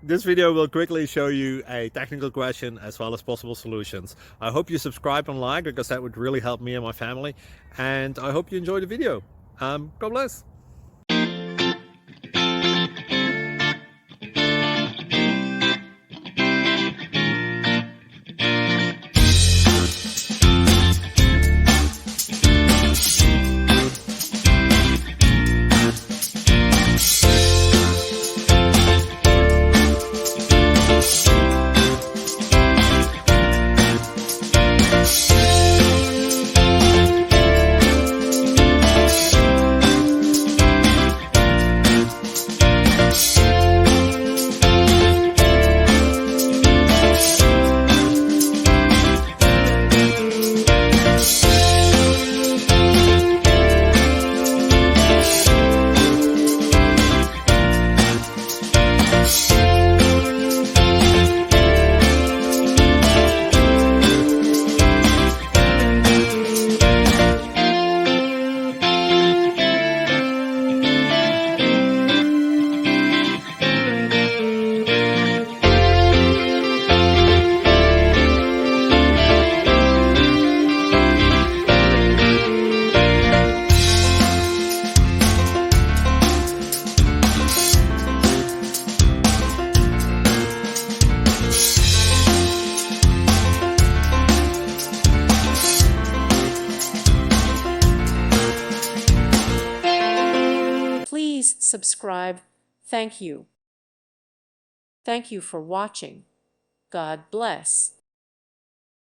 This video will quickly show you a technical question as well as possible solutions. I hope you subscribe and like because that would really help me and my family. And I hope you enjoy the video. God bless. Please subscribe. Thank you. Thank you for watching. God bless.